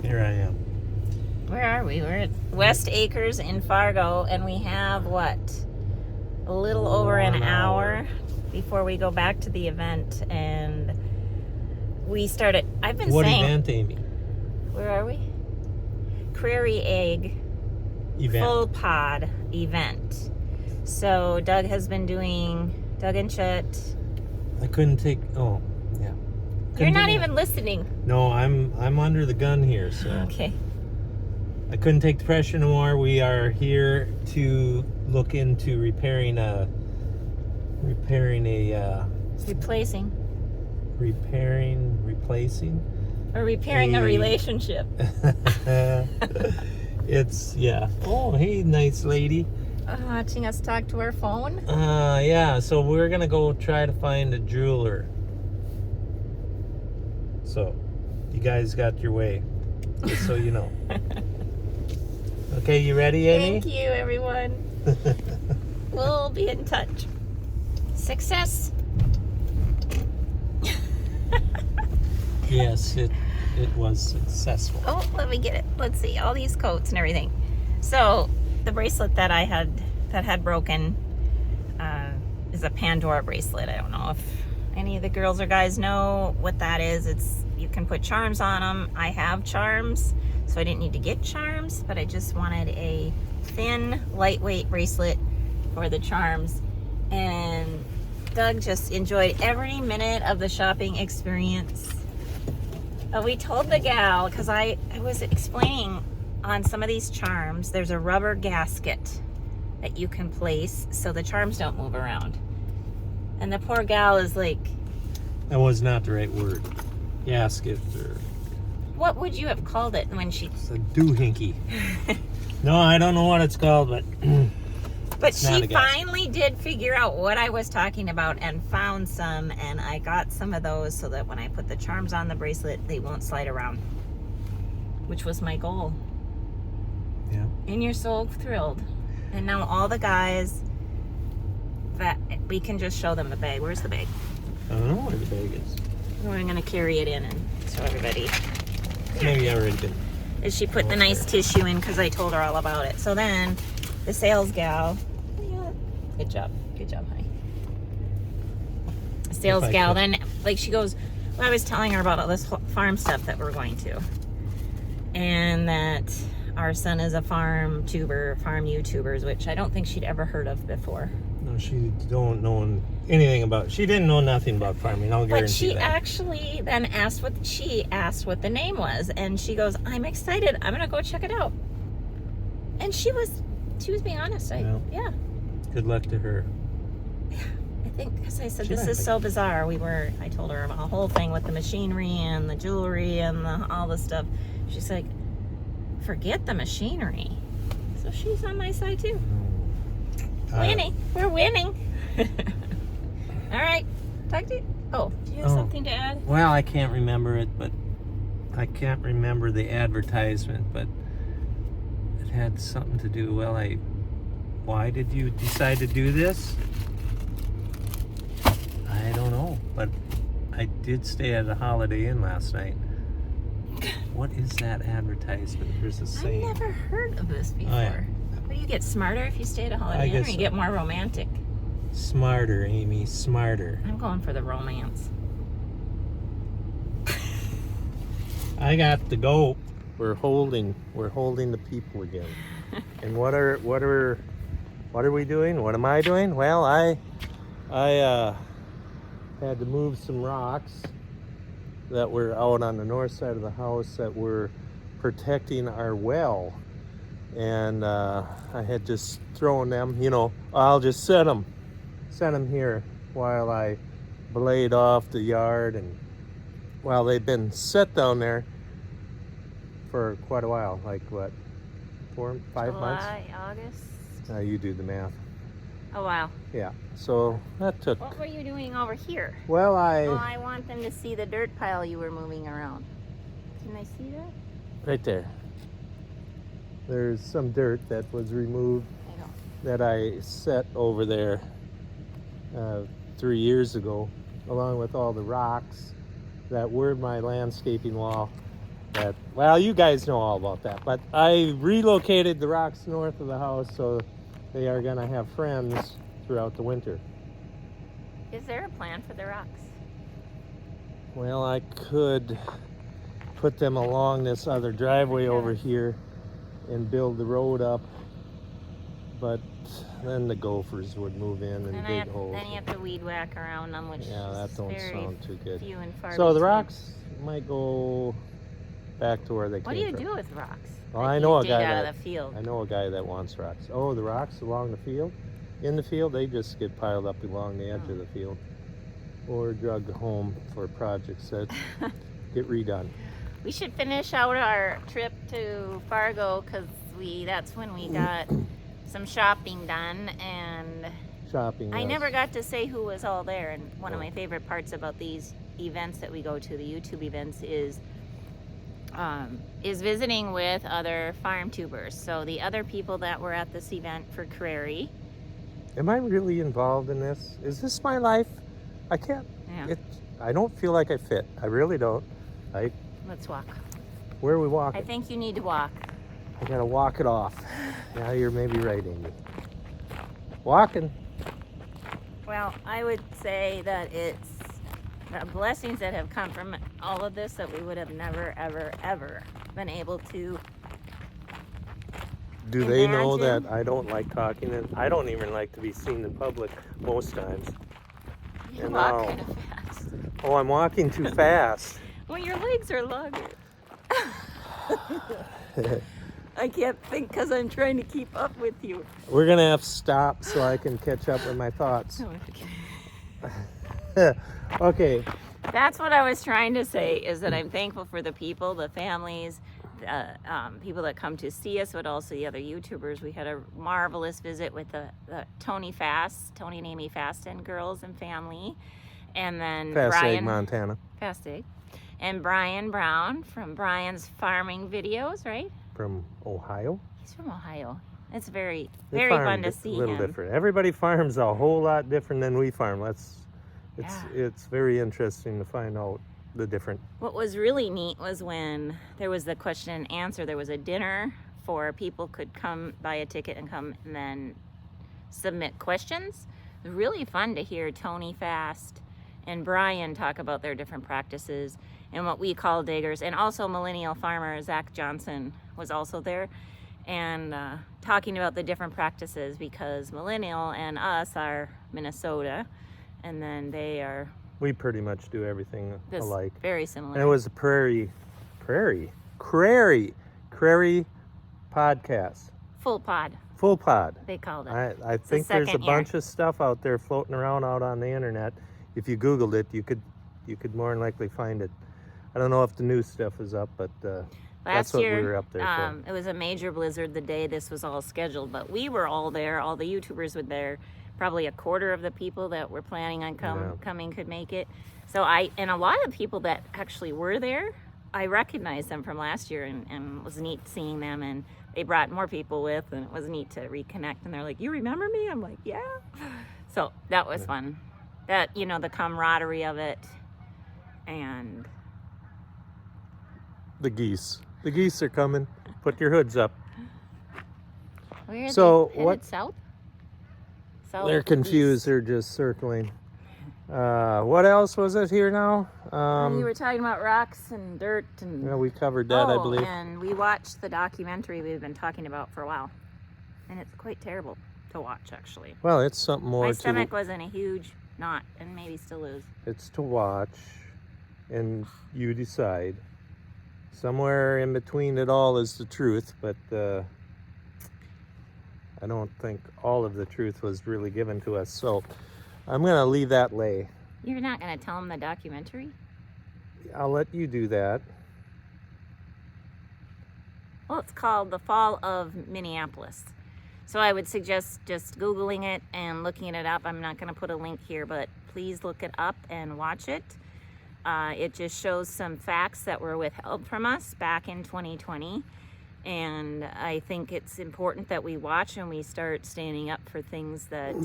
Here I am. Where are we? We're at West Acres in Fargo, and we have, what, a little over an hour before we go back to the event. And we started, I've been saying... What event, Amy? Where are we? Prairie Egg Event. Full Pod event. So Doug has been doing, Doug and Chet. I couldn't take, oh, yeah. You're not even listening. No, I'm under the gun here, so. Okay. I couldn't take the pressure no more. We are here to look into replacing, or repairing a relationship. It's, yeah. Oh, hey, nice lady. Watching us talk to our phone. Yeah, so we're gonna go try to find a jeweler. So, you guys got your way, just so you know. Okay, you ready, Amy? Thank you, everyone. We'll be in touch. Success. Yes, it was successful. Oh, let me get it. Let's see, all these coats and everything. So, the bracelet that I had broken is a Pandora bracelet. I don't know if any of the girls or guys know what that is. You can put charms on them. I have charms, so I didn't need to get charms, but I just wanted a thin, lightweight bracelet for the charms. And Doug just enjoyed every minute of the shopping experience. We told the gal, because I was explaining on some of these charms, there's a rubber gasket that you can place so the charms don't move around. And the poor gal is like... That was not the right word. Gasket or... What would you have called it when she... It's a doohickey. No, I don't know what it's called, but... But she finally did figure out what I was talking about and found some, and I got some of those so that when I put the charms on the bracelet, they won't slide around, which was my goal. Yeah. And you're so thrilled. And now all the guys, that we can just show them the bag. Where's the bag? I don't know where the bag is. We're going to carry it in and show everybody. Maybe I already did. And she put the nice tissue in because I told her all about it. So then the sales gal, good job, honey. The sales gal then, like, she goes, well, I was telling her about all this farm stuff that we're going to, and that our son is a farm YouTubers, which I don't think she'd ever heard of before. No, she don't know anything about. She didn't know nothing about farming. I'll guarantee that. But she that. actually then asked what the name was, and she goes, "I'm excited. I'm gonna go check it out." And she was being honest. Yeah. Good luck to her. Yeah, I think because I said this is so bizarre. I told her about the whole thing with the machinery and the jewelry and all the stuff. She's like, forget the machinery. So she's on my side too. Winning. We're winning. All right. Talk to you. Oh, do you have something to add? Well, I can't remember it, but I can't remember the advertisement, but it had something to do. Well, why did you decide to do this? I don't know, but I did stay at a Holiday Inn last night. What is that advertisement? There's a saying. I've never heard of this before. Oh, yeah. Well, you get smarter if you stay at a Holiday Inn, or you get more romantic? Smarter, Amy, smarter. I'm going for the romance. I got to go. We're holding the people again. And what are we doing? What am I doing? Well, I had to move some rocks that were out on the north side of the house that were protecting our well. And I had just thrown them, I'll just set them here while I blade off the yard. And well, they've been set down there for quite a while, like what, 4, 5 months? July, August? You do the math. A while. Yeah, so that took... What were you doing over here? Well, I want them to see the dirt pile you were moving around. Can they see that? Right there. There's some dirt that was removed that I set over there 3 years ago, along with all the rocks that were my landscaping wall. Well, you guys know all about that, but I relocated the rocks north of the house, so they are gonna have friends throughout the winter. Is there a plan for the rocks? Well, I could put them along this other driveway over here and build the road up, but then the gophers would move in and dig holes. Then you have to weed whack around them, which that is don't very sound too good. few and far So the between. rocks might go back to where they What do came you from. do with rocks? Well, that I you know a dig guy out that of the field. I know a guy that wants rocks. Oh, the rocks along the field? In the field, they just get piled up along the edge of the field, or drug home for projects that get redone. We should finish out our trip to Fargo because that's when we got some shopping done, and Shopping. I yes. never got to say who was all there. And one of my favorite parts about these events that we go to, the YouTube events, is visiting with other farm tubers. So the other people that were at this event for Prairie. Am I really involved in this? Is this my life? I can't. Yeah. I don't feel like I fit. I really don't. Let's walk. Where are we I walking? think you need to walk. I gotta walk it off. Yeah, you're maybe right, Amy. Walking. Well, I would say that it's the blessings that have come from all of this that we would have never, ever, ever been able to. Do they know Imagine. that I don't like talking, and I don't even like to be seen in public most times? You And walk now- kind of fast. Oh, I'm walking too fast. Well, your legs are longer. I can't think because I'm trying to keep up with you. We're gonna have to stop so I can catch up with my thoughts. No, okay. Okay. That's what I was trying to say, is that I'm thankful for the people, the families, people that come to see us, but also the other YouTubers. We had a marvelous visit with the Tony and Amy Fasten girls and family. And then Fast Brian, Egg, Montana. Fast Egg. And Brian Brown from Brian's Farming Videos, right? From Ohio. He's from Ohio. It's very, They very farm fun to a see little him. different. Everybody farms a whole lot different than we farm. Yeah. It's very interesting to find out the different. What was really neat was when there was the question and answer. There was a dinner for people could come buy a ticket and come and then submit questions. It was really fun to hear Tony Fast and Brian talk about their different practices and what we call diggers. And also millennial farmer Zach Johnson was also there, and talking about the different practices, because millennial and us are Minnesota, and then they are We pretty much do everything alike. very similar. And it was a prairie podcast. Full pod, Full pod. they called it. I think there's a second year. bunch of stuff out there floating around out on the internet. If you Googled it, you could more than likely find it. I don't know if the new stuff is up, but that's Last what year, we were up there for. it was a major blizzard the day this was all scheduled, but we were all there. All the YouTubers were there. Probably a quarter of the people that were planning on coming could make it. So and a lot of people that actually were there, I recognized them from last year, and it was neat seeing them, and they brought more people with, and it was neat to reconnect, and they're like, "You remember me?" I'm like, "Yeah." So that was fun. That, the camaraderie of it, and The geese are coming. Put your hoods up. where are So they headed? South? They're confused. They're just circling. What else was it here now? You were talking about rocks and dirt and. Yeah, we covered that, I believe. And we watched the documentary we've been talking about for a while, and it's quite terrible to watch, actually. Well, it's something more My to. stomach was in a huge knot, and maybe still is. It's to watch, and you decide. Somewhere in between it all is the truth, but I don't think all of the truth was really given to us. So I'm going to leave that lay. You're not going to tell them the documentary? I'll let you do that. Well, it's called The Fall of Minneapolis. So I would suggest just Googling it and looking it up. I'm not going to put a link here, but please look it up and watch it. It just shows some facts that were withheld from us back in 2020. And I think it's important that we watch and we start standing up for things that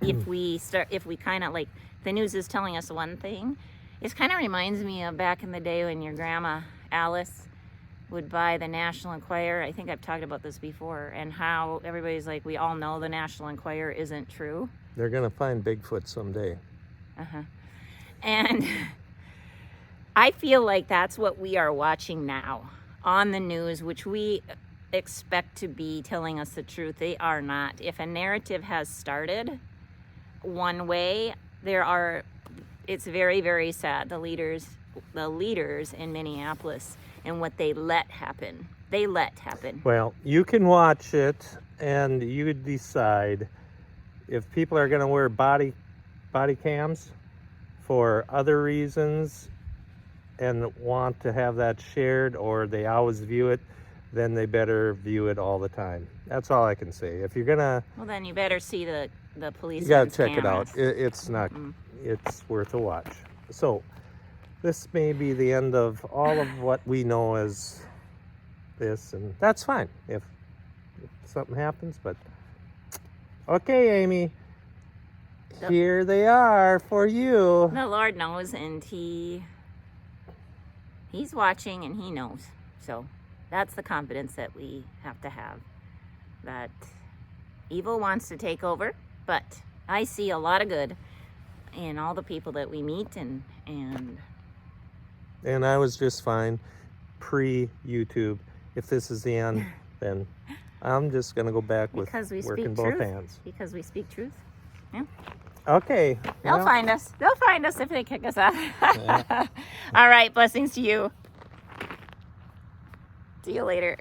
if we kind of like, the news is telling us one thing. It kind of reminds me of back in the day when your grandma Alice would buy the National Enquirer. I think I've talked about this before, and how everybody's like, we all know the National Enquirer isn't true. They're gonna find Bigfoot someday. And I feel like that's what we are watching now on the news, which we expect to be telling us the truth. They are not. If a narrative has started one way, it's very, very sad. The leaders in Minneapolis and what they let happen. Well, you can watch it and you decide if people are gonna wear body cams for other reasons and want to have that shared, or they always view it, then they better view it all the time. That's all I can say. If you're gonna, well, then you better see the police. You gotta check it out. It's not. It's worth a watch. So, this may be the end of all of what we know as this, and that's fine if something happens. But okay, Amy, here they are for you. The Lord knows, and He's watching, and He knows. So that's the confidence that we have to have. That evil wants to take over, but I see a lot of good in all the people that we meet, and I was just fine pre-YouTube. If this is the end, then I'm just gonna go back with working both hands. Because we speak truth. Yeah. Okay. They'll find us. They'll find us if they kick us out. Yeah. All right. Blessings to you. See you later.